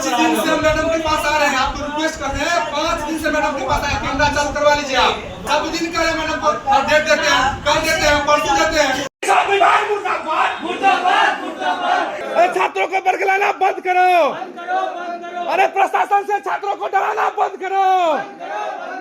5 दिन से मैडम के पास आ रहे हैं, आपको रिक्वेस्ट कर रहे हैं, 5 दिन से मैडम के पास आए, कैमरा चालू करवा लीजिए आप। सब दिन करे मैडम को डेट देते हैं, कल देते हैं, परसों देते हैं। छात्रों को बरगलाना बंद करो, अरे प्रशासन से छात्रों को डराना बंद करो।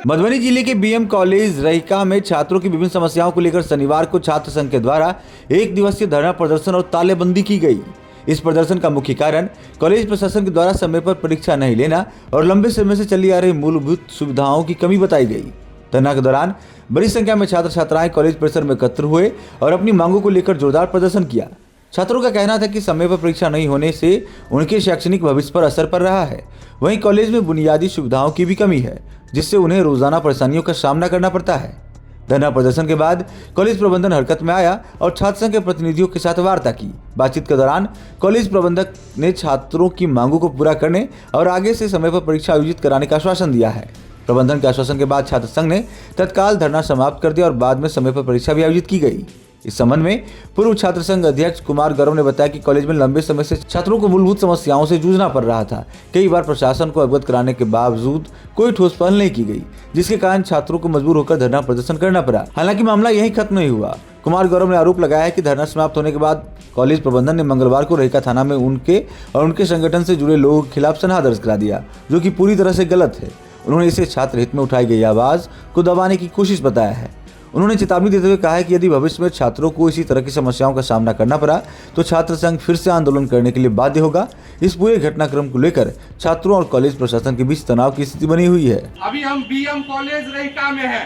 मधुबनी जिले के बीएम कॉलेज रहिका में छात्रों की विभिन्न समस्याओं को लेकर शनिवार को छात्र संघ के द्वारा 1 दिवसीय धरना प्रदर्शन और तालेबंदी की गई। इस प्रदर्शन का मुख्य कारण कॉलेज प्रशासन के द्वारा समय पर परीक्षा नहीं लेना और लंबे समय से चली आ रही मूलभूत सुविधाओं की कमी बताई गई। धरना के दौरान बड़ी संख्या में छात्र छात्राएं कॉलेज परिसर में एकत्र हुए और अपनी मांगों को लेकर जोरदार प्रदर्शन किया। छात्रों का कहना था कि समय पर परीक्षा नहीं होने से उनके शैक्षणिक भविष्य पर असर पड़ रहा है। वहीं कॉलेज में बुनियादी सुविधाओं की भी कमी है, जिससे उन्हें रोजाना परेशानियों का सामना करना पड़ता है। धरना प्रदर्शन के बाद कॉलेज प्रबंधन हरकत में आया और छात्र संघ के प्रतिनिधियों के साथ वार्ता की। बातचीत के दौरान कॉलेज प्रबंधक ने छात्रों की मांगों को पूरा करने और आगे से समय पर परीक्षा आयोजित कराने का आश्वासन दिया है। प्रबंधन के आश्वासन के बाद छात्र संघ ने तत्काल धरना समाप्त कर दिया और बाद में समय पर परीक्षा भी आयोजित की गई। इस संबंध में पूर्व छात्र संघ अध्यक्ष कुमार गौरव ने बताया कि कॉलेज में लंबे समय से छात्रों को मूलभूत समस्याओं से जूझना पड़ रहा था। कई बार प्रशासन को अवगत कराने के बावजूद कोई ठोस पहल नहीं की गई, जिसके कारण छात्रों को मजबूर होकर धरना प्रदर्शन करना पड़ा। हालांकि मामला यहीं खत्म नहीं हुआ। कुमार गौरव ने आरोप लगाया है कि धरना समाप्त होने के बाद कॉलेज प्रबंधन ने मंगलवार को रहिका थाना में उनके और उनके संगठन से जुड़े लोगों के खिलाफ सनहा दर्ज करा दिया, जो कि पूरी तरह से गलत है। उन्होंने इसे छात्र हित में उठाई गई आवाज को दबाने की कोशिश बताया है। उन्होंने चेतावनी देते हुए कहा है कि यदि भविष्य में छात्रों को इसी तरह की समस्याओं का सामना करना पड़ा तो छात्र संघ फिर से आंदोलन करने के लिए बाध्य होगा। इस पूरे घटनाक्रम को लेकर छात्रों और कॉलेज प्रशासन के बीच तनाव की स्थिति बनी हुई है। अभी हम बीएम कॉलेज रहिका में हैं,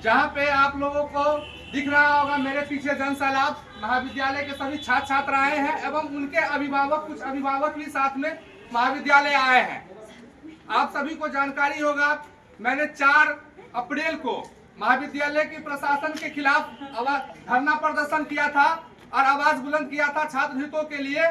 जहां पे आप लोगों को दिख रहा होगा मेरे पीछे जनसैलाब महाविद्यालय के सभी छात्र छात्राएं हैं एवं उनके अभिभावक, कुछ अभिभावक भी साथ में महाविद्यालय आए हैं। आप सभी को जानकारी होगा, मैंने 4 अप्रैल को महाविद्यालय के प्रशासन के खिलाफ धरना प्रदर्शन किया था और आवाज बुलंद किया था छात्र हितों के लिए।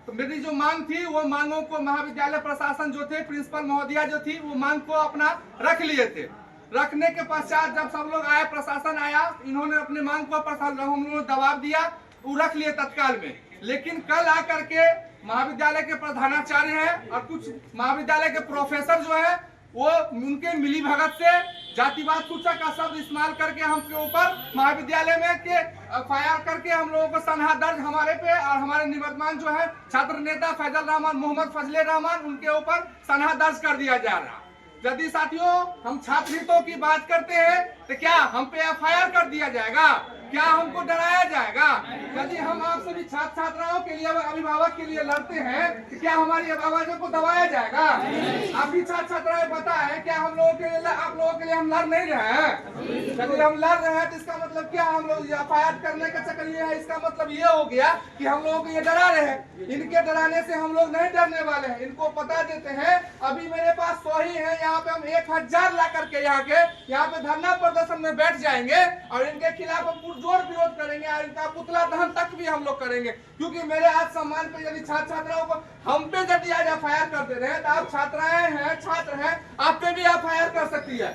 तो मेरी जो मांग थी वो मांगों को महाविद्यालय प्रशासन जो थे, प्रिंसिपल महोदया जो थी, वो मांग को अपना रख लिए थे। रखने के पश्चात जब सब लोग आए, प्रशासन आया, इन्होंने अपने मांग को हम लोगों दबाव दिया, वो रख लिए तत्काल में। लेकिन कल आकर के महाविद्यालय के प्रधानाचार्य हैं और कुछ महाविद्यालय के प्रोफेसर जो है वो उनके मिली भगत से जातिवाद सूचक का शब्द इस्तेमाल करके हम के ऊपर महाविद्यालय में के एफआईआर करके हम लोगों को सनहा दर्ज हमारे पे और हमारे निवर्तमान जो है छात्र नेता फैजल रहमान, मोहम्मद फजले रहमान, उनके ऊपर सनहा दर्ज कर दिया जा रहा। यदि साथियों हम छात्र हितों की बात करते हैं तो क्या हम पे एफआईआर कर दिया जाएगा? क्या हमको डराया जाएगा? यदि हम आप सभी छात्र छात्राओं के लिए, अभिभावक के लिए लड़ते हैं तो क्या हमारी अभिभावकों को दबाया जाएगा? आप ही छात्र छात्राएं पता है क्या हम लोगों के लिए, आप लोगों के लिए हम लड़ नहीं रहे हैं? यदि हम लड़ रहे हैं तो इसका मतलब क्या, हम लोग एफआईआर करने का चक्कर ये है, इसका मतलब ये हो गया कि हम लोगों को ये डरा रहे हैं। इनके डराने से हम लोग नहीं डरने वाले हैं। इनको बता देते हैं, अभी मेरे पास 100 ही है, यहाँ पे हम 1000 ला करके यहाँ पे धरना प्रदर्शन में बैठ जाएंगे और इनके खिलाफ हम पुरजोर विरोध करेंगे और इनका पुतला दहन तक भी हम लोग करेंगे। क्योंकि मेरे आज सम्मान पे यदि छात्र छात्राओं को हम पे यदि आज एफआईआर कर दे रहे हैं तो आप छात्राएं हैं, छात्र हैं, आप पे भी एफआईआर कर सकती है।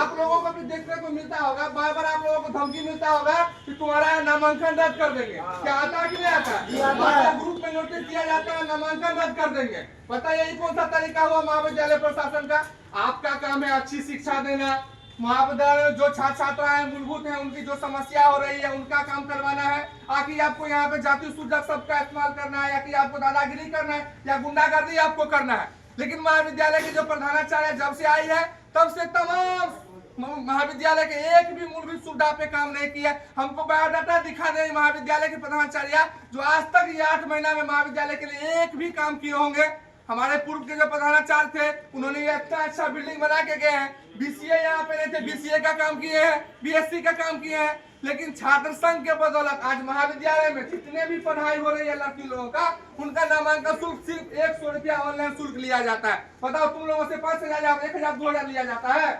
आप लोगों को भी देखने को मिलता होगा, बार बार आप लोगों को धमकी मिलता होगा कि तुम्हारा नामांकन रद्द कर देंगे। क्या आता है कि नहीं आता? ग्रुप में नोटिस दिया जाता है, नामांकन रद्द कर देंगे। पता यही कौन सा तरीका हुआ महाविद्यालय प्रशासन का? आपका काम है अच्छी शिक्षा देना, महाविद्यालय जो छात्र छात्राएं मूलभूत हैं उनकी जो समस्या हो रही है उनका काम करवाना है। आखिर आपको यहाँ पे जाति सूचक शब्द का इस्तेमाल करना है या कि आपको दादागिरी करना है या गुंडागर्दी आपको करना है। लेकिन महाविद्यालय की जो प्रधानाचार्य जब से आई है तब से तमाम महाविद्यालय के एक भी मूलभूत सुविधा पे काम नहीं किया। हमको बायोडाटा दिखा दे महाविद्यालय के प्रधानाचार्य जो आज तक ये 8 महीना में महाविद्यालय के लिए एक भी काम किए होंगे। हमारे पूर्व के जो प्रधानाचार्य थे उन्होंने ये अच्छा बिल्डिंग बना के गए हैं। बीसीए यहाँ पे नहीं थे, बीसीए का काम किए हैं, बीएससी का काम किए हैं। लेकिन छात्र संघ के बदौलत आज महाविद्यालय में जितने भी पढ़ाई हो रही है लड़की लोगों का, उनका नामांकन शुल्क सिर्फ 100 रुपया ऑनलाइन शुल्क लिया जाता है। बताओ तुम लोगों से 5000, 1000, 2000 लिया जाता है?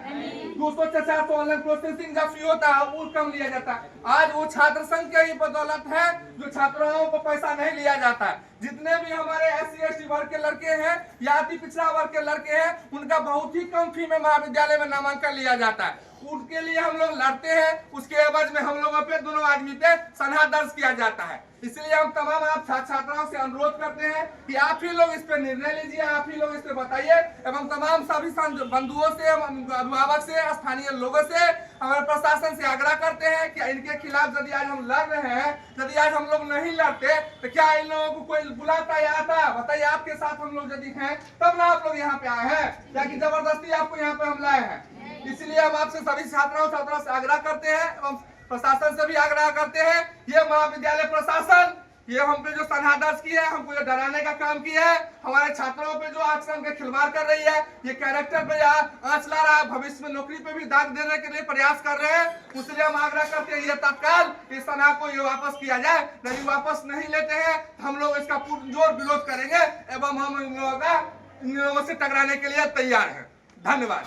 200 से 400 ऑनलाइन प्रोसेसिंग जब फी होता है वो कम लिया जाता है। आज वो छात्र संघ के ही बदौलत है जो छात्राओं को पैसा नहीं लिया जाता है। जितने भी हमारे SC/ST वर्ग के लड़के हैं या अति पिछड़ा वर्ग के लड़के हैं, उनका बहुत ही कम फी में महाविद्यालय में नामांकन लिया जाता है। उनके लिए हम लोग लड़ते हैं, उसके एवज में हम लोगों पे, दोनों आदमी पे सनहा दर्ज किया जाता है। इसलिए हम तमाम आप छात्र छात्राओं से अनुरोध करते हैं कि आप ही लोग इस पर निर्णय लीजिए, आप ही लोग इस पर बताइए एवं तमाम सभी बंधुओं से, अभिभावक से, स्थानीय लोगों से, हमारे प्रशासन से आग्रह करते हैं कि इनके खिलाफ यदि आज हम लड़ रहे हैं, यदि आज हम लोग नहीं लड़ते तो क्या इन लोगों को कोई बुलाता या आता? बताइए, आपके साथ हम लोग यदि हैं तब ना आप लोग यहाँ पे आए हैं, या कि जबरदस्ती आपको यहाँ पे हम लाए हैं? इसलिए हम आपसे सभी छात्राओं से आग्रह करते हैं एवं प्रशासन से भी आग्रह करते हैं, ये महाविद्यालय प्रशासन ये हम पे जो सनहा दर्ज की है, हमको ये डराने का काम किया है, हमारे छात्रों पे जो आचरण के खिलवाड़ कर रही है, ये कैरेक्टर पे आंच ला रहा है, भविष्य में नौकरी पे भी दाग देने के लिए प्रयास कर रहे हैं। इसलिए हम आग्रह करते हैं ये तत्काल इस सनहा को ये वापस किया जाए। यदि वापस नहीं लेते हैं तो हम लोग इसका पुरजोर विरोध करेंगे एवं हम इन लोगों से टकराने के लिए तैयार हैं। धन्यवाद।